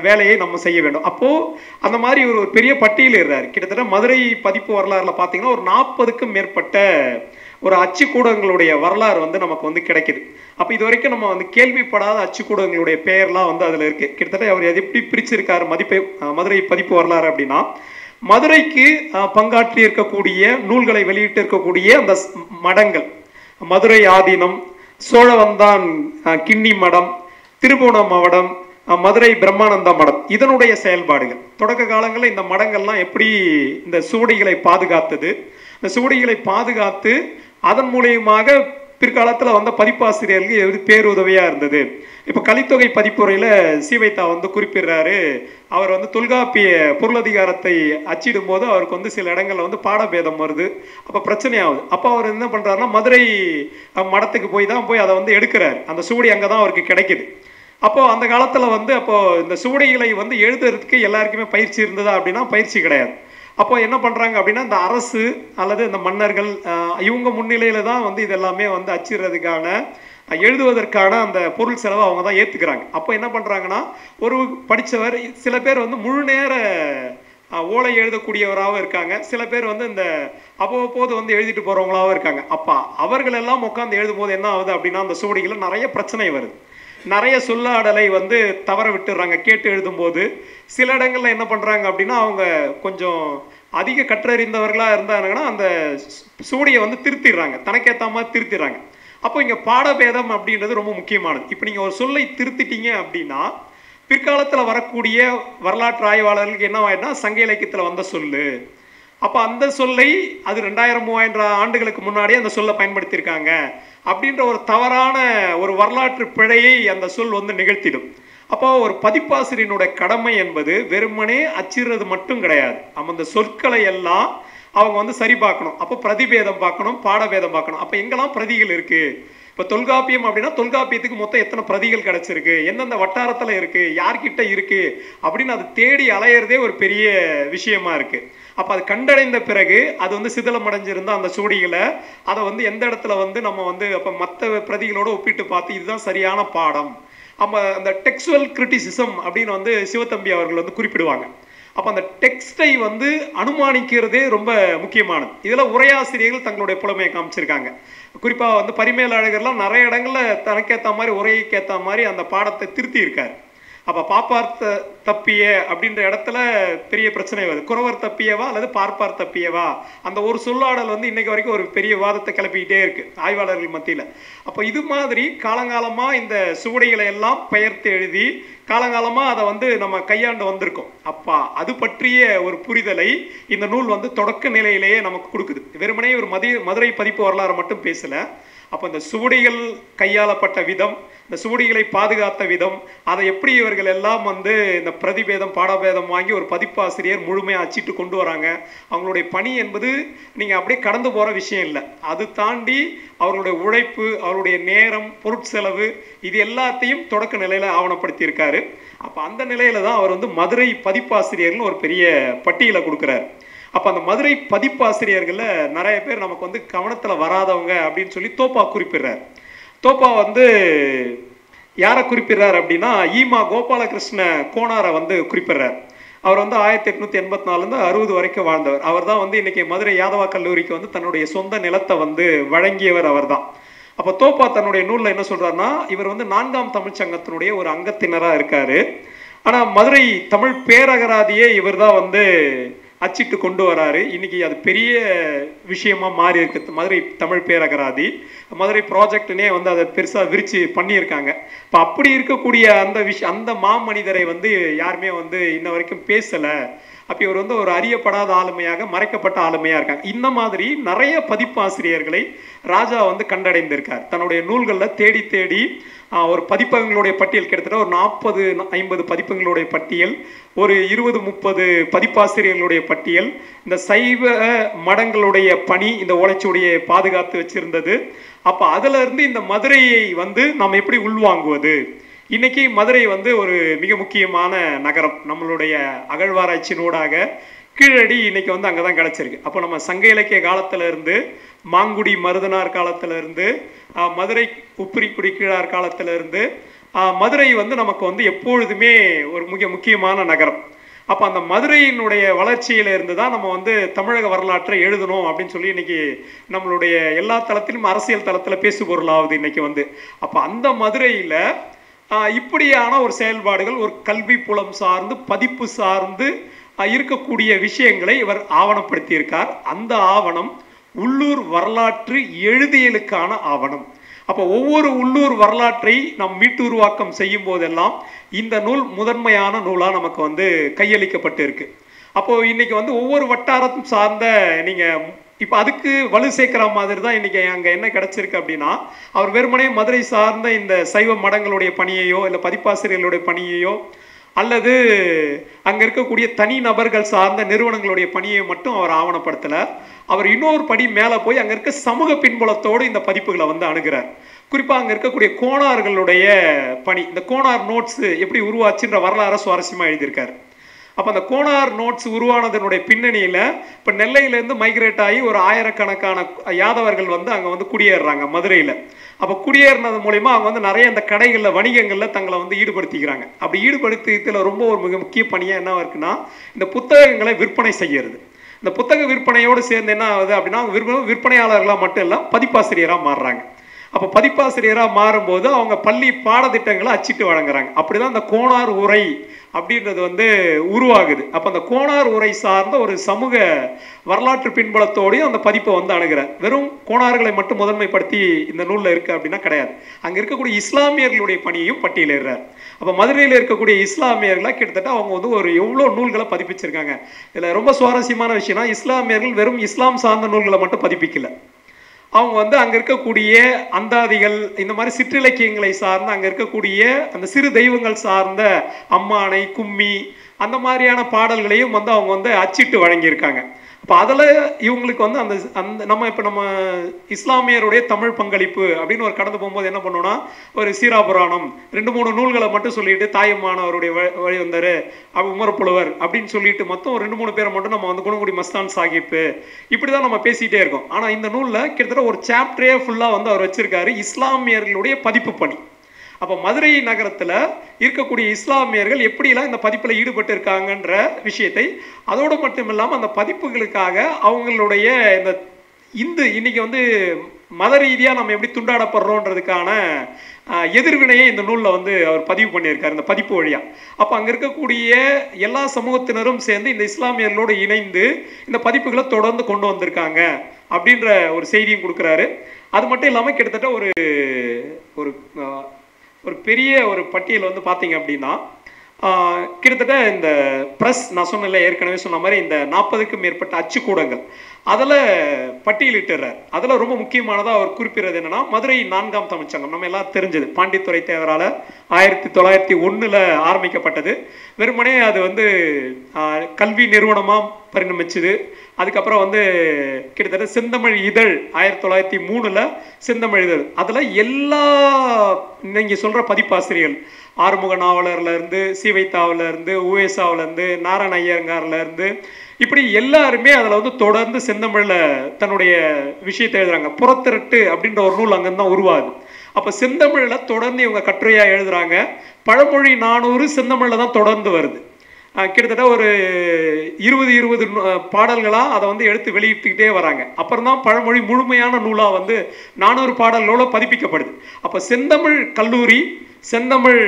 வேலையை நம்ம செய்ய வேண்டும். அப்போது அந்த மாதிரி ஒரு பெரிய பட்டியலிடுறாரு. கிட்டத்தட்ட மதுரை பதிப்பு வரலாறுல பார்த்தீங்கன்னா ஒரு 40க்கும் மேற்பட்ட ஒரு அச்சுக்கூடங்களுடைய வரலாறு வந்து நமக்கு வந்து கிடைக்குது. அப்போ இது வரைக்கும் நம்ம வந்து கேள்விப்படாத அச்சுக்கூடங்களுடைய பெயர்லாம் வந்து அதில் இருக்குது. கிட்டத்தட்ட அவர் எப்படி பிரிச்சிருக்காரு மதுரை பதிப்பு வரலாறு அப்படின்னா, மதுரைக்கு பங்காற்றி இருக்கக்கூடிய நூல்களை வெளியிட்டு இருக்கக்கூடிய அந்த மடங்கள், மதுரை ஆதீனம், சோழவந்தான் கிண்ணி மடம், திருபுவன மடம், மதுரை பிரம்மானந்த மடம், இதனுடைய செயல்பாடுகள் தொடக்க காலங்களில் இந்த மடங்கள்லாம் எப்படி இந்த சுவடிகளை பாதுகாத்தது, இந்த சுவடிகளை பாதுகாத்து அதன் மூலியமாக பிற்காலத்தில் வந்த பதிப்பாசிரியர்களுக்கு எது பேருதவியாக இருந்தது. இப்போ கலித்தொகை பதிப்புரையில் சீவைத்தா வந்து குறிப்பிடுறாரு, அவர் வந்து தொல்காப்பிய பொருளதிகாரத்தை அச்சிடும் போது அவருக்கு வந்து சில இடங்களில் வந்து பாடபேதம் வருது, அப்போ பிரச்சனையாகுது. அப்போ அவர் என்ன பண்ணுறாருன்னா மதுரை மடத்துக்கு போய் அதை வந்து எடுக்கிறார். அந்த சுவடி அங்கே தான் அவருக்கு கிடைக்குது. அப்போது அந்த காலத்தில் வந்து அப்போது இந்த சுவடிகளை வந்து எழுதுறதுக்கு எல்லாருக்குமே பயிற்சி இருந்ததா அப்படின்னா பயிற்சி கிடையாது. அப்போ என்ன பண்ணுறாங்க அப்படின்னா இந்த அரசு அல்லது இந்த மன்னர்கள் இவங்க முன்னிலையில் தான் வந்து இதெல்லாமே வந்து அச்சிடுறதுக்கான எழுதுவதற்கான அந்த பொருள் செலவை அவங்க தான் ஏற்றுக்கிறாங்க. அப்போ என்ன பண்ணுறாங்கன்னா ஒரு படித்தவர் சில பேர் வந்து முழு நேர ஓலை எழுதக்கூடியவராகவும் இருக்காங்க, சில பேர் வந்து இந்த அவ்வப்போது வந்து எழுதிட்டு போகிறவங்களாகவும் இருக்காங்க. அப்போ அவர்கள் எல்லாம் உட்காந்து எழுதும் போது என்ன ஆகுது அப்படின்னா அந்த சுவடிகளில் நிறைய பிரச்சனை வருது, நிறைய சொல்லாடலை வந்து தவற விட்டுடுறாங்க கேட்டு எழுதும்போது. சில இடங்களில் என்ன பண்ணுறாங்க அப்படின்னா அவங்க கொஞ்சம் அதிக கற்றறிந்தவர்களாக இருந்தாங்கன்னா அந்த சுவடியை வந்து திருத்திடுறாங்க, தனக்கேற்ற மாதிரி திருத்திடுறாங்க. அப்போ இங்கே பாடபேதம் அப்படின்றது ரொம்ப முக்கியமானது. இப்போ நீங்கள் ஒரு சொல்லை திருத்திட்டீங்க அப்படின்னா பிற்காலத்தில் வரக்கூடிய வரலாற்று ஆய்வாளர்களுக்கு என்ன ஆயிடுனா சங்க இலக்கியத்தில் வந்த சொல்லு, அப்போ அந்த சொல்லை அது 2000-3000 ஆண்டுகளுக்கு முன்னாடியே அந்த சொல்லை பயன்படுத்தியிருக்காங்க அப்படின்ற ஒரு தவறான ஒரு வரலாற்று பிழையை அந்த சொல் வந்து நிகழ்த்திடும். அப்போ ஒரு பதிப்பாசிரியனுடைய கடமை என்பது வெறுமனே அச்சிடுறது மட்டும் கிடையாது, அந்த சொற்களை எல்லாம் அவங்க வந்து சரி பார்க்கணும். அப்போ பிரதிபேதம் பார்க்கணும், பாடபேதம் பார்க்கணும். அப்போ எங்கெல்லாம் பிரதிகள் இருக்குது, இப்போ தொல்காப்பியம் அப்படின்னா தொல்காப்பியத்துக்கு மொத்தம் எத்தனை பிரதிகள் கிடைச்சிருக்கு, எந்தெந்த வட்டாரத்தில் இருக்குது, யார்கிட்ட இருக்குது அப்படின்னு அது தேடி அலையிறதே ஒரு பெரிய விஷயமா இருக்குது. அப்போ அது கண்டடைந்த பிறகு அது வந்து சிதிலம் அடைஞ்சிருந்தால் அந்த சுவடிகளை அதை வந்து எந்த இடத்துல வந்து நம்ம வந்து அப்போ மற்ற பிரதிகளோடு ஒப்பிட்டு பார்த்து இதுதான் சரியான பாடம். அந்த டெக்ஸ்டுவல் கிரிட்டிசிசம் அப்படின்னு வந்து சிவத்தம்பி அவர்கள் வந்து குறிப்பிடுவாங்க. அப்போ அந்த டெக்ஸ்டை வந்து அனுமானிக்கிறதே ரொம்ப முக்கியமானது. இதில் உரையாசிரியர்கள் தங்களுடைய புலமையை காமிச்சிருக்காங்க. குறிப்பாக வந்து பரிமேலழகர்லாம் நிறைய இடங்களில் தனக்கேற்ற மாதிரி உரையைக்கேற்ற மாதிரி அந்த பாடத்தை திருத்தி இருக்கார். அப்போ பாப்பார் தப்பிய அப்படின்ற இடத்துல பெரிய பிரச்சனை வருது. குறவர் தப்பியவா அல்லது பார்ப்பார் தப்பியவா, அந்த ஒரு சொல்லாடல் வந்து இன்னைக்கு வரைக்கும் ஒரு பெரிய வாதத்தை கிளப்பிக்கிட்டே இருக்கு ஆய்வாளர்கள் மத்தியில். அப்போ இது மாதிரி காலங்காலமாக இந்த சுவடிகளை எல்லாம் பெயர்த்து எழுதி காலங்காலமாக அதை வந்து நம்ம கையாண்டு வந்திருக்கோம். அப்பா அது பற்றிய ஒரு புரிதலை இந்த நூல் வந்து தொடக்க நிலையிலேயே நமக்கு கொடுக்குது. வெறுமனே ஒரு மதுரை பதிப்பு வரலாறு மட்டும் பேசலை. அப்போ இந்த சுவடிகள் கையாளப்பட்ட விதம், இந்த சுவடிகளை பாதுகாத்த விதம், அதை எப்படி இவர்கள் எல்லாம் வந்து இந்த பிரதிபேதம் பாடபேதம் வாங்கி ஒரு பதிப்பாசிரியர் முழுமையாக அச்சிட்டு கொண்டு வராங்க. அவங்களுடைய பணி என்பது நீங்கள் அப்படியே கடந்து போகிற விஷயம் இல்லை. அது தாண்டி அவர்களுடைய உழைப்பு, அவருடைய நேரம், பொருட்செலவு, இது எல்லாத்தையும் தொடக்க நிலையில் ஆவணப்படுத்தியிருக்காரு. அப்போ அந்த நிலையில தான் அவர் வந்து மதுரை பதிப்பாசிரியர்கள்னு ஒரு பெரிய பட்டியலை கொடுக்குறாரு. அப்போ அந்த மதுரை பதிப்பாசிரியர்களில் நிறைய பேர் நமக்கு வந்து கவனத்தில் வராதவங்க அப்படின்னு சொல்லி தோப்பா குறிப்பிடுறார். தோப்பா வந்து யாரை குறிப்பிடுறார் அப்படின்னா ஈமா கோபாலகிருஷ்ண கோனாரை வந்து குறிப்பிடுறார். அவர் வந்து 1884 60 வரைக்கும் வாழ்ந்தவர். அவர் தான் வந்து இன்னைக்கு மதுரை யாதவா கல்லூரிக்கு வந்து தன்னுடைய சொந்த நிலத்தை வந்து வழங்கியவர் அவர் தான். அப்போ தோப்பா தன்னுடைய நூலில் என்ன சொல்றாருன்னா, இவர் வந்து 4ஆம் தமிழ்ச்சங்கத்தினுடைய ஒரு அங்கத்தினராக இருக்காரு. ஆனால் மதுரை தமிழ் பேரகராதியே இவர் தான் வந்து அச்சிட்டு கொண்டு வராரு. இன்னைக்கு அது பெரிய விஷயமா மாறி இருக்கு. மதுரை தமிழ் பேரகராதி மதுரை ப்ராஜெக்ட்னே வந்து அதை பெருசாக விரிச்சு பண்ணியிருக்காங்க. இப்போ அப்படி இருக்கக்கூடிய அந்த மாமனிதரை வந்து யாருமே வந்து இன்ன வரைக்கும் பேசலை. அப்போ இவர் வந்து ஒரு அறியப்படாத ஆளுமையாக, மறைக்கப்பட்ட ஆளுமையாக இருக்காங்க. இந்த மாதிரி நிறைய பதிப்பாசிரியர்களை ராஜா வந்து கண்டடைந்திருக்கார். தன்னுடைய நூல்களில் தேடி தேடி ஒரு பதிப்பகங்களுடைய பட்டியல் கிட்டத்தட்ட ஒரு 40-50 பதிப்பகங்களுடைய பட்டியல், ஒரு 20-30 பதிப்பாசிரியர்களுடைய பட்டியல், இந்த சைவ மடங்களுடைய பணி இந்த ஓலைச்சுவடியை பாதுகாத்து வச்சிருந்தது. அப்போ அதுல இருந்து இந்த மதுரையை வந்து நாம் எப்படி உள்வாங்குவது? இன்னைக்கு மதுரை வந்து ஒரு மிக முக்கியமான நகரம். நம்மளுடைய அகழ்வாராய்ச்சினூடாக கீழடி இன்னைக்கு வந்து அங்கே தான் கிடச்சிருக்கு. அப்போ நம்ம சங்க இலக்கிய காலத்துல இருந்து, மாங்குடி மருதனார் காலத்துல இருந்து, மதுரை உப்பிரிக்குடி கீழார் காலத்துல இருந்து மதுரை வந்து நமக்கு வந்து எப்பொழுதுமே ஒரு மிக முக்கியமான நகரம். அப்போ அந்த மதுரையினுடைய வளர்ச்சியில இருந்து தான் நம்ம வந்து தமிழக வரலாற்றை எழுதணும் அப்படின்னு சொல்லி இன்னைக்கு நம்மளுடைய எல்லா தளத்திலும் அரசியல் தளத்தில் பேசு பொருளாகுது இன்னைக்கு வந்து. அப்போ அந்த மதுரையில் இப்படியான ஒரு செயல்பாடுகள், ஒரு கல்வி புலம் சார்ந்து பதிப்பு சார்ந்து இருக்கக்கூடிய விஷயங்களை இவர் ஆவணப்படுத்தியிருக்கார். அந்த ஆவணம் உள்ளூர் வரலாற்று எழுதியலுக்கான ஆவணம். அப்போ ஒவ்வொரு உள்ளூர் வரலாற்றை நாம் மீட்டுருவாக்கம் செய்யும் போதெல்லாம் இந்த நூல் முதன்மையான நூலாக நமக்கு வந்து கையளிக்கப்பட்டு இருக்கு. அப்போ இன்னைக்கு வந்து ஒவ்வொரு வட்டாரத்தும் சார்ந்த நீங்க இப்போ அதுக்கு வலு சேர்க்கிற மாதிரி தான் இன்னைக்கு அங்கே என்ன கிடைச்சிருக்கு அப்படின்னா, அவர் வெறுமனே மதுரை சார்ந்த இந்த சைவ மடங்களுடைய பணியையோ இல்லை பதிப்பாசிரியர்களுடைய பணியையோ அல்லது அங்கே இருக்கக்கூடிய தனி நபர்கள் சார்ந்த நிறுவனங்களுடைய பணியை மட்டும் அவர் ஆவணப்படுத்தலை. அவர் இன்னொரு படி மேலே போய் அங்கே இருக்க சமூக பின்புலத்தோடு இந்த பதிப்புகளை வந்து அணுகிறார். குறிப்பாக அங்கே இருக்கக்கூடிய கோணார்களுடைய பணி, இந்த கோணார் நோட்ஸ் எப்படி உருவாச்சுன்ற வரலாறு சுவாரஸ்யமாக எழுதியிருக்காரு. அப்போ அந்த கோணார் நோட்ஸ் உருவானதனுடைய பின்னணியில் இப்போ நெல்லையிலேருந்து மைக்ரேட் ஆகி ஒரு ஆயிரக்கணக்கான யாதவர்கள் வந்து அங்கே வந்து குடியேறுறாங்க மதுரையில். அப்போ குடியேறினது மூலயமா அவங்க வந்து நிறைய இந்த கடைகளில் வணிகங்களில் தங்களை வந்து ஈடுபடுத்திக்கிறாங்க. அப்படி ஈடுபடுத்தியதில் ரொம்ப ஒரு மிக முக்கிய பணியாக என்ன இருக்குன்னா, இந்த புத்தகங்களை விற்பனை செய்கிறது. இந்த புத்தக விற்பனையோடு சேர்ந்து என்ன ஆகுது அப்படின்னா, விற்பனையாளர்களாக மட்டும் இல்லை, பதிப்பாசிரியராக மாறுறாங்க. அப்போ பதிப்பாசிரியராக மாறும்போது அவங்க பள்ளி பாடத்திட்டங்களை அச்சிட்டு வழங்குறாங்க. அப்படிதான் இந்த கோணார் உரை அப்படின்றது வந்து உருவாகுது. அப்போ அந்த கோணார் உரை சார்ந்த ஒரு சமூக வரலாற்று பின்புலத்தோடையும் அந்த பதிப்பை வந்து அணுகிறார். வெறும் கோணார்களை மட்டும் முதன்மைப்படுத்தி இந்த நூலில் இருக்குது அப்படின்னா கிடையாது. அங்கே இருக்கக்கூடிய இஸ்லாமியர்களுடைய பணியையும் பட்டியலிடுறார். அப்போ மதுரையில் இருக்கக்கூடிய இஸ்லாமியர்களாக கிட்டத்தட்ட அவங்க வந்து ஒரு எவ்வளோ நூல்களை பதிப்பிச்சிருக்காங்க. இதில் ரொம்ப சுவாரஸ்யமான விஷயம்னா, இஸ்லாமியர்கள் வெறும் இஸ்லாம் சார்ந்த நூல்களை மட்டும் பதிப்பிக்கல. அவங்க வந்து அங்கே இருக்கக்கூடிய அந்தாதிகள், இந்த மாதிரி சிற்றிலக்கியங்களை சார்ந்த அங்கே இருக்கக்கூடிய அந்த சிறு தெய்வங்கள் சார்ந்த அம்மானை, கும்மி, அந்த மாதிரியான பாடல்களையும் வந்து அவங்க வந்து அச்சிட்டு வழங்கியிருக்காங்க. அப்போ அதில் இவங்களுக்கு வந்து அந்த நம்ம இஸ்லாமியருடைய தமிழ் பங்களிப்பு அப்படின்னு ஒரு கடந்து போகும்போது என்ன பண்ணோம்னா, ஒரு சீராபுராணம் 2-3 நூல்களை மட்டும் சொல்லிட்டு, தாயம்மானவருடைய வழி வந்தார், உமரப்புலவர் அப்படின்னு சொல்லிட்டு மொத்தம் ஒரு 2-3 பேரை மட்டும் நம்ம வந்து குணங்குடி மஸ்தான் சாஹிப்பு இப்படி தான் நம்ம பேசிகிட்டே இருக்கோம். ஆனால் இந்த நூலில் கிட்டத்தட்ட ஒரு சாப்டரே ஃபுல்லாக வந்து அவர் வச்சிருக்காரு இஸ்லாமியர்களுடைய பதிப்பு பணி. அப்போ மதுரை நகரத்தில் இருக்கக்கூடிய இஸ்லாமியர்கள் எப்படிலாம் இந்த பதிப்பில் ஈடுபட்டு இருக்காங்கன்ற விஷயத்தை, அதோடு மட்டும் இல்லாமல் அந்த பதிப்புகளுக்காக அவங்களுடைய இன்னைக்கு வந்து மத ரீதியாக நம்ம எப்படி துண்டாடப்படுறோன்றதுக்கான எதிர்வினையை இந்த நூலில் வந்து அவர் பதிவு பண்ணியிருக்காரு இந்த பதிப்பு வழியாக. அப்போ அங்கே இருக்கக்கூடிய எல்லா சமூகத்தினரும் சேர்ந்து இந்த இஸ்லாமியர்களோடு இணைந்து இந்த பதிப்புகளை தொடர்ந்து கொண்டு வந்திருக்காங்க அப்படின்ற ஒரு செய்தியும் கொடுக்குறாரு. அது மட்டும் இல்லாமல் கிட்டத்தட்ட ஒரு பெரிய ஒரு பட்டியல் வந்து பார்த்தீங்க அப்படின்னா, கிட்டத்தட்ட இந்த ப்ரெஸ், நான் சொன்னல ஏற்கனவே சொன்ன மாதிரி இந்த 40க்கும் மேற்பட்ட அச்சுக்கூடங்கள் அதில் பட்டியலிட்டுறார். அதில் ரொம்ப முக்கியமானதாக அவர் குறிப்பிடுறது என்னன்னா, மதுரை 4ஆம் தமிழ்ச்சங்கம் நம்ம எல்லாம் தெரிஞ்சது, பாண்டித்துறை தேவரால் 1901 ஆரம்பிக்கப்பட்டது. வெறுமனே அது வந்து கல்வி நிறுவனமாக பரிணமிச்சுது. அதுக்கப்புறம் வந்து கிட்டத்தட்ட செந்தமிழ் இதழ் 1903 செந்தமிழ் இதழ். அதில் எல்லா நீங்கள் சொல்கிற பதிப்பாசிரியர்கள், ஆறுமுக நாவலர்லேருந்து, சீவைத்தாவிலேருந்து, ஊவேசாவிலேருந்து, நாராயண ஐயங்கார்லேருந்து, இப்படி எல்லாருமே அதில் வந்து தொடர்ந்து செந்தமிழில் தன்னுடைய விஷயத்தை எழுதுறாங்க. புறத்திரட்டு அப்படின்ற ஒரு நூல் அங்கேருந்து தான் உருவாகுது. அப்போ செந்தமிழில் தொடர்ந்து இவங்க கட்டுரையாக எழுதுறாங்க. பழமொழி 400 செந்தமிழில் தான் தொடர்ந்து வருது. கிட்டத்தட்ட ஒரு 20 பாடல்களாக அதை வந்து எடுத்து வெளியிட்டுக்கிட்டே வராங்க. அப்புறம் தான் பழமொழி முழுமையான நூலாக வந்து 400 பாடல்களோட பதிப்பிக்கப்படுது. அப்போ செந்தமிழ் கல்லூரி, செந்தமிழ்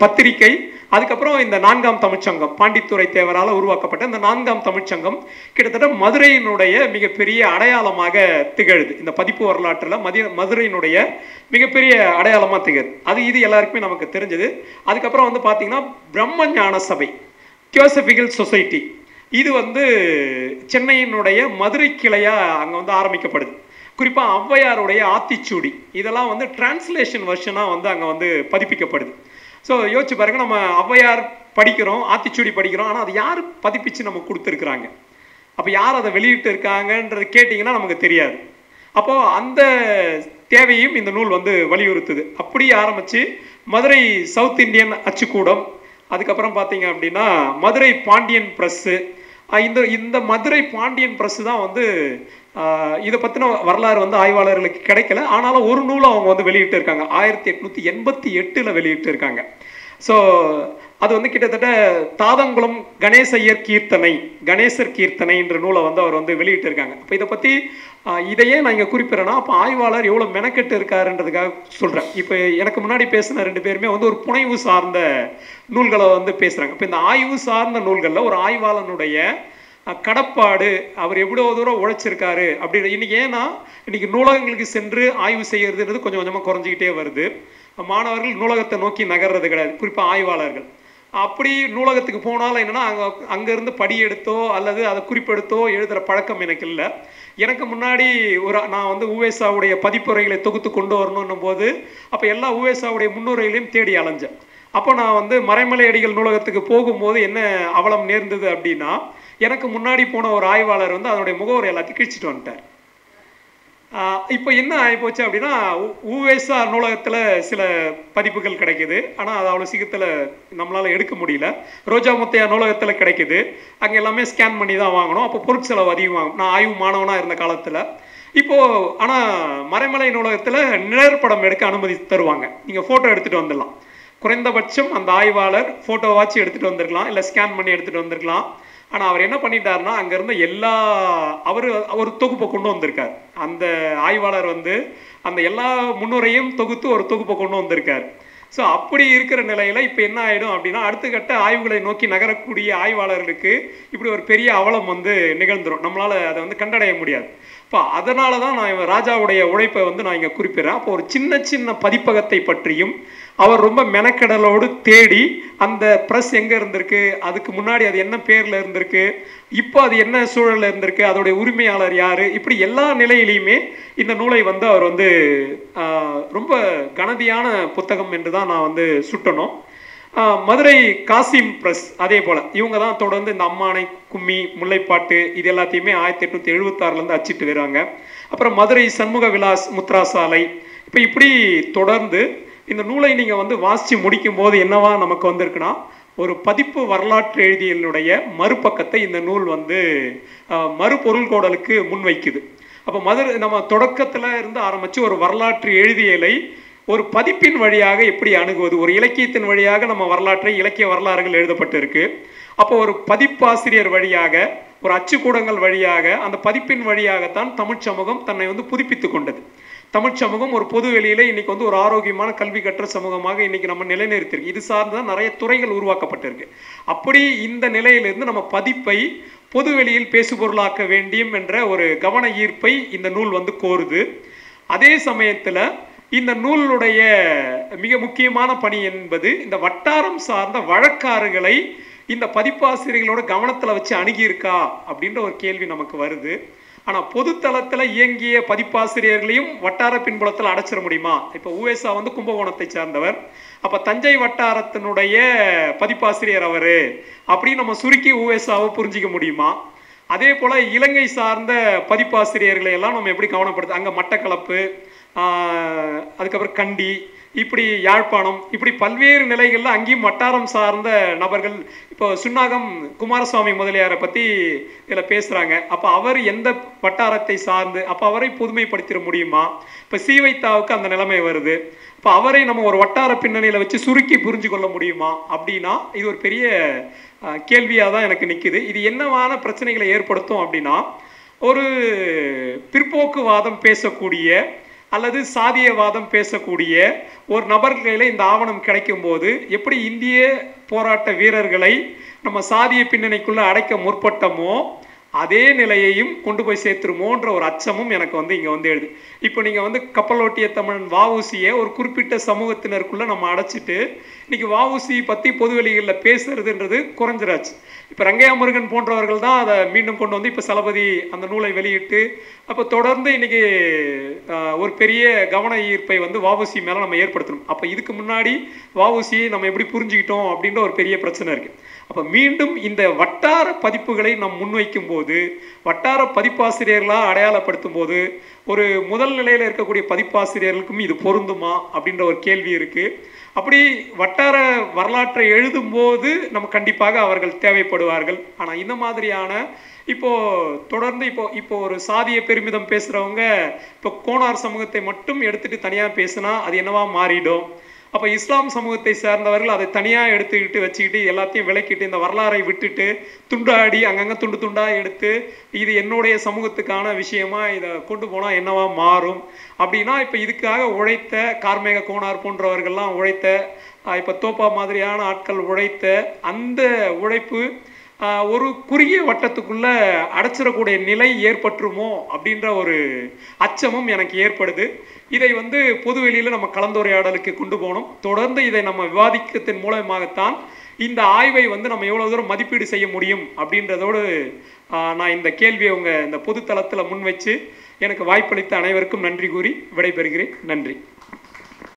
பத்திரிகை, அதுக்கப்புறம் இந்த 4ஆம் தமிழ்ச்சங்கம், பாண்டித்துரை தேவரால் உருவாக்கப்பட்ட இந்த 4ஆம் தமிழ்ச்சங்கம் கிட்டத்தட்ட மதுரையினுடைய மிகப்பெரிய அடையாளமாக திகழுது. இந்த பதிப்பு வரலாற்றில் மதுரையினுடைய மிகப்பெரிய அடையாளமாக திகழுது. இது எல்லாருக்குமே நமக்கு தெரிஞ்சது. அதுக்கப்புறம் வந்து பார்த்தீங்கன்னா பிரம்ம ஞான சபை, தியோசபிகல் சொசைட்டி, இது வந்து சென்னையினுடைய மதுரை கிளையாக அங்கே வந்து ஆரம்பிக்கப்படுது. குறிப்பாக ஔவையாருடைய ஆத்திச்சூடி இதெல்லாம் வந்து டிரான்ஸ்லேஷன் வெர்ஷனாக வந்து அங்கே வந்து பதிப்பிக்கப்படுது. ஸோ யோசிச்சு பாருங்க, நம்ம ஔவையார் படிக்கிறோம், ஆத்திச்சூடி படிக்கிறோம், ஆனால் அது யார் பதிப்பிச்சு நமக்கு கொடுத்துருக்குறாங்க? அப்போ யார் அதை வெளியிட்டு இருக்காங்கன்றது கேட்டிங்கன்னா நமக்கு தெரியாது. அப்போது அந்த தேவையும் இந்த நூல் வந்து வலியுறுத்துது. அப்படி ஆரம்பித்து மதுரை சவுத் இந்தியன் அச்சுக்கூடம், அதுக்கப்புறம் பார்த்தீங்க அப்படின்னா மதுரை பாண்டியன் ப்ரெஸ்ஸு, இந்த மதுரை பாண்டியன் ப்ரெஸ்ஸு தான் வந்து இதை பற்றின வரலாறு வந்து ஆய்வாளர்களுக்கு கிடைக்கல. ஆனாலும் ஒரு நூலை அவங்க வந்து வெளியிட்டு இருக்காங்க, 1888 வெளியிட்டு இருக்காங்க. ஸோ அது வந்து கிட்டத்தட்ட தாதங்குளம் கணேசர் கீர்த்தனை என்ற நூலை வந்து அவர் வந்து வெளியிட்டு இருக்காங்க. அப்போ இதை பற்றி இதையே நான் இங்கே குறிப்பிட்றேன்னா, அப்போ ஆய்வாளர் எவ்வளோ மெனக்கெட்டு இருக்காருன்றதுக்காக சொல்கிறேன். இப்போ எனக்கு முன்னாடி பேசின 2 பேருமே வந்து ஒரு புனைவு சார்ந்த நூல்களை வந்து பேசுகிறாங்க. இப்போ இந்த ஆய்வு சார்ந்த நூல்களில் ஒரு ஆய்வாளனுடைய கடப்பாடு, அவர் எவ்வளோ தூரம் உழைச்சிருக்காரு அப்படின்னு இன்னைக்கு. ஏன்னா இன்னைக்கு நூலகங்களுக்கு சென்று ஆய்வு செய்யறதுன்றது கொஞ்சம் கொஞ்சமாக குறைஞ்சிக்கிட்டே வருது. மாணவர்கள் நூலகத்தை நோக்கி நகர்றது கிடையாது, குறிப்பாக ஆய்வாளர்கள். அப்படி நூலகத்துக்கு போனாலும் என்னன்னா அங்கேருந்து படி எடுத்தோ அல்லது அதை குறிப்பெடுத்தோ எழுதுகிற பழக்கம் எனக்கு இல்லை. எனக்கு முன்னாடி நான் வந்து உவேசாவுடைய பதிப்புரைகளை தொகுத்து கொண்டு வரணும் போது அப்போ எல்லா உவேசாவுடைய முன்னுரைகளையும் தேடி அலைஞ்சேன். அப்போ நான் வந்து மறைமலை அடிகள் நூலகத்துக்கு போகும்போது என்ன அவலம் நேர்ந்தது அப்படின்னா, எனக்கு முன்னாடி போன ஒரு ஆய்வாளர் வந்து அதனுடைய முகவரை எல்லாத்தையும் கிழிச்சிட்டு வந்துட்டார். இப்போ என்ன ஆகிப்போச்சு அப்படின்னா, உவேசா நூலகத்தில் சில பதிப்புகள் கிடைக்குது, ஆனால் அது அவ்வளோ சீக்கிரத்தில் நம்மளால் எடுக்க முடியல. ரோஜா முத்தையா நூலகத்தில் கிடைக்குது, அங்கே எல்லாமே ஸ்கேன் பண்ணி தான் வாங்கணும். அப்போ பொருட்செலவு அதிகமாகும். நான் ஆய்வு மாணவனாக இருந்த காலத்தில். இப்போது ஆனால் மறைமலை நூலகத்தில் நிழற்படம் எடுக்க அனுமதி தருவாங்க. நீங்கள் ஃபோட்டோ எடுத்துகிட்டு வந்துடலாம். குறைந்தபட்சம் அந்த ஆய்வாளர் ஃபோட்டோவாச்சு எடுத்துகிட்டு வந்திருக்கலாம், இல்லை ஸ்கேன் பண்ணி எடுத்துகிட்டு வந்திருக்கலாம். ஆனால் அவர் என்ன பண்ணிட்டாருன்னா, அங்கேருந்து அவர் தொகுப்பை கொண்டு வந்திருக்கார். அந்த ஆய்வாளர் வந்து அந்த எல்லா முன்னுரையும் தொகுத்து ஒரு தொகுப்பை கொண்டு வந்திருக்கார். ஸோ அப்படி இருக்கிற நிலையில் இப்போ என்ன ஆகிடும் அப்படின்னா, அடுத்த கட்ட ஆய்வுகளை நோக்கி நகரக்கூடிய ஆய்வாளர்களுக்கு இப்படி ஒரு பெரிய அவலம் வந்து நிகழ்ந்துடும். நம்மளால் அதை வந்து கண்டடைய முடியாது. இப்போ அதனால தான் நான் ராஜாவுடைய உழைப்பை வந்து நான் இங்கே குறிப்பிட்றேன். அப்போ ஒரு சின்ன சின்ன பதிப்பகத்தை பற்றியும் அவர் ரொம்ப மெனக்கடலோடு தேடி, அந்த ப்ரெஸ் எங்கே இருந்திருக்கு, அதுக்கு முன்னாடி அது என்ன பேரில் இருந்திருக்கு, இப்போ அது என்ன சூழலில் இருந்திருக்கு, அதோடைய உரிமையாளர் யார், இப்படி எல்லா நிலையிலையுமே இந்த நூலை வந்து அவர் வந்து ரொம்ப கனதியான புத்தகம் என்று தான் நான் வந்து சுட்டணும். மதுரை காசிம் ப்ரெஸ் அதே போல் இவங்க தான் தொடர்ந்து இந்த அம்மானை, கும்மி, முல்லைப்பாட்டு இது எல்லாத்தையுமே 1876 அச்சிட்டு வராங்க. அப்புறம் மதுரை சண்முக விலாஸ் முத்ராசாலை. இப்போ இப்படி தொடர்ந்து இந்த நூலை நீங்கள் வந்து வாசித்து முடிக்கும் போது என்னவா நமக்கு வந்திருக்குன்னா, ஒரு பதிப்பு வரலாற்று எழுதியலுடைய மறுபக்கத்தை இந்த நூல் வந்து மறுபொருள் கோடலுக்கு முன்வைக்குது. அப்போ நம்ம தொடக்கத்தில் இருந்து ஆரம்பித்து ஒரு வரலாற்று எழுதியலை ஒரு பதிப்பின் வழியாக எப்படி அணுகுவது, ஒரு இலக்கியத்தின் வழியாக நம்ம இலக்கிய வரலாறுகள் எழுதப்பட்டு இருக்கு. அப்போ ஒரு பதிப்பாசிரியர் வழியாக, ஒரு அச்சுக்கூடங்கள் வழியாக, அந்த பதிப்பின் வழியாகத்தான் தமிழ் சமூகம் தன்னை வந்து புதுப்பித்து கொண்டது. தமிழ் சமூகம் ஒரு பொது வெளியில இன்னைக்கு வந்து ஒரு ஆரோக்கியமான கல்வி கற்ற சமூகமாக இன்னைக்கு நம்ம நிலைநிறுத்திருக்கு. இது சார்ந்துதான் நிறைய துறைகள் உருவாக்கப்பட்டிருக்கு. அப்படி இந்த நிலையிலிருந்து நம்ம பதிப்பை பொது வெளியில் பேசுபொருளாக்க வேண்டும் என்ற ஒரு கவன ஈர்ப்பை இந்த நூல் வந்து கோருது. அதே சமயத்தில் இந்த நூலுடைய மிக முக்கியமான பணி என்பது இந்த வட்டாரம் சார்ந்த வழக்காறுகளை இந்த பதிப்பாசிரியர்களோட கவனத்தில் வச்சு அணுகியிருக்கா அப்படின்ற ஒரு கேள்வி நமக்கு வருது. ஆனால் பொதுத்தளத்தில் இயங்கிய பதிப்பாசிரியர்களையும் வட்டார பின்புலத்தில் அடைச்சிட முடியுமா? இப்போ உவேசா வந்து கும்பகோணத்தை சார்ந்தவர், அப்போ தஞ்சை வட்டாரத்தினுடைய பதிப்பாசிரியர் அவர் அப்படின்னு நம்ம சுருக்கி உவேசாவை புரிஞ்சிக்க முடியுமா? அதே போல் இலங்கை சார்ந்த பதிப்பாசிரியர்களை எல்லாம் நம்ம எப்படி கவனப்படுத்து, அங்கே மட்டக்களப்பு, அதுக்கப்புறம் கண்டி, இப்படி யாழ்ப்பாணம், இப்படி பல்வேறு நிலைகளில் அங்கேயும் வட்டாரம் சார்ந்த நபர்கள். இப்போ சுன்னாகம் குமாரசுவாமி முதலியாரை பற்றி இதில் பேசுகிறாங்க. அப்போ அவர் எந்த வட்டாரத்தை சார்ந்து, அப்போ அவரை பொதுமைப்படுத்திட முடியுமா? இப்போ சீவைத்தாவுக்கு அந்த நிலைமை வருது. இப்போ அவரை நம்ம ஒரு வட்டார பின்னணியில் வச்சு சுருக்கி புரிஞ்சு கொள்ள முடியுமா அப்படின்னா இது ஒரு பெரிய கேள்வியாக தான் எனக்கு நிற்குது. இது என்னவான பிரச்சனைகளை ஏற்படுத்தும் அப்படின்னா, ஒரு பிற்போக்குவாதம் பேசக்கூடிய அல்லது சாதியவாதம் பேசக்கூடிய ஒரு நபர் கையில் இந்த ஆவணம் கிடைக்கும் போது எப்படி இந்திய போராட்ட வீரர்களை நம்ம சாதிய பின்னணிக்குள்ளே அடைக்க முற்பட்டமோ அதே நிலையையும் கொண்டு போய் சேர்த்துருமோன்ற ஒரு அச்சமும் எனக்கு இங்கே எழுது. இப்போ நீங்கள் கப்பலோட்டிய தமிழன் வஉசியை ஒரு குறிப்பிட்ட சமூகத்தினருக்குள்ளே நம்ம அடைச்சிட்டு இன்னைக்கு வஉசி பற்றி பொதுவெளிகளில் பேசுறதுன்றது குறைஞ்சிராச்சு. இப்போ ரங்கையா முருகன் போன்றவர்கள் தான் அதை மீண்டும் கொண்டு வந்து இப்போ சலபதி அந்த நூலை வெளியிட்டு அப்போ தொடர்ந்து இன்னைக்கு ஒரு பெரிய கவன ஈர்ப்பை வஉசி மேலே நம்ம ஏற்படுத்தணும். அப்போ இதுக்கு முன்னாடி வஉசியை நம்ம எப்படி புரிஞ்சுக்கிட்டோம் அப்படின்ற ஒரு பெரிய பிரச்சனை இருக்குது. அப்போ மீண்டும் இந்த வட்டார பதிப்புகளை நாம் முன்வைக்கும் போது, வட்டார பதிப்பாசிரியர்களாக அடையாளப்படுத்தும் போது ஒரு முதல் நிலையில் இருக்கக்கூடிய பதிப்பாசிரியர்களுக்கும் இது பொருந்துமா அப்படின்ற ஒரு கேள்வி இருக்குது. அப்படி வட்டார வரலாற்றை எழுதும்போது நம்ம கண்டிப்பாக அவர்கள் தேவைப்படுவார்கள். ஆனால் இந்த மாதிரியான தொடர்ந்து இப்போ ஒரு சாதிய பெருமிதம் பேசுகிறவங்க இப்போ கோனார் சமூகத்தை மட்டும் எடுத்துகிட்டு தனியாக பேசுனா அது என்னவா மாறிடும். அப்போ இஸ்லாம் சமூகத்தை சேர்ந்தவர்கள் அதை தனியாக எடுத்துக்கிட்டு வச்சுக்கிட்டு எல்லாத்தையும் விளக்கிட்டு இந்த வரலாறை விட்டுட்டு துண்டாடி அங்கங்கே துண்டு துண்டாக எடுத்து இது என்னுடைய சமூகத்துக்கான விஷயமா இதை கொண்டு போனால் என்னவா மாறும் அப்படின்னா, இப்போ இதுக்காக உழைத்த கார்மேக கோனார் போன்றவர்கள்லாம் உழைத்த, இப்போ தோப்பா மாதிரியான ஆட்கள் உழைத்த அந்த உழைப்பு ஒரு குறுகிய வட்டத்துக்குள்ள அடைச்சிடக்கூடிய நிலை ஏற்பட்டுருமோ அப்படின்ற ஒரு அச்சமும் எனக்கு ஏற்படுது. இதை பொதுவெளியில் நம்ம கலந்துரையாடலுக்கு கொண்டு போகணும். தொடர்ந்து இதை நம்ம விவாதிக்கத்தின் மூலமாகத்தான் இந்த ஆய்வை நம்ம எவ்வளோ தூரம் மதிப்பீடு செய்ய முடியும் அப்படின்றதோடு நான் இந்த கேள்வியை இந்த பொது தளத்தில் முன் வச்சு எனக்கு வாய்ப்பளித்த அனைவருக்கும் நன்றி கூறி விடைபெறுகிறேன். நன்றி.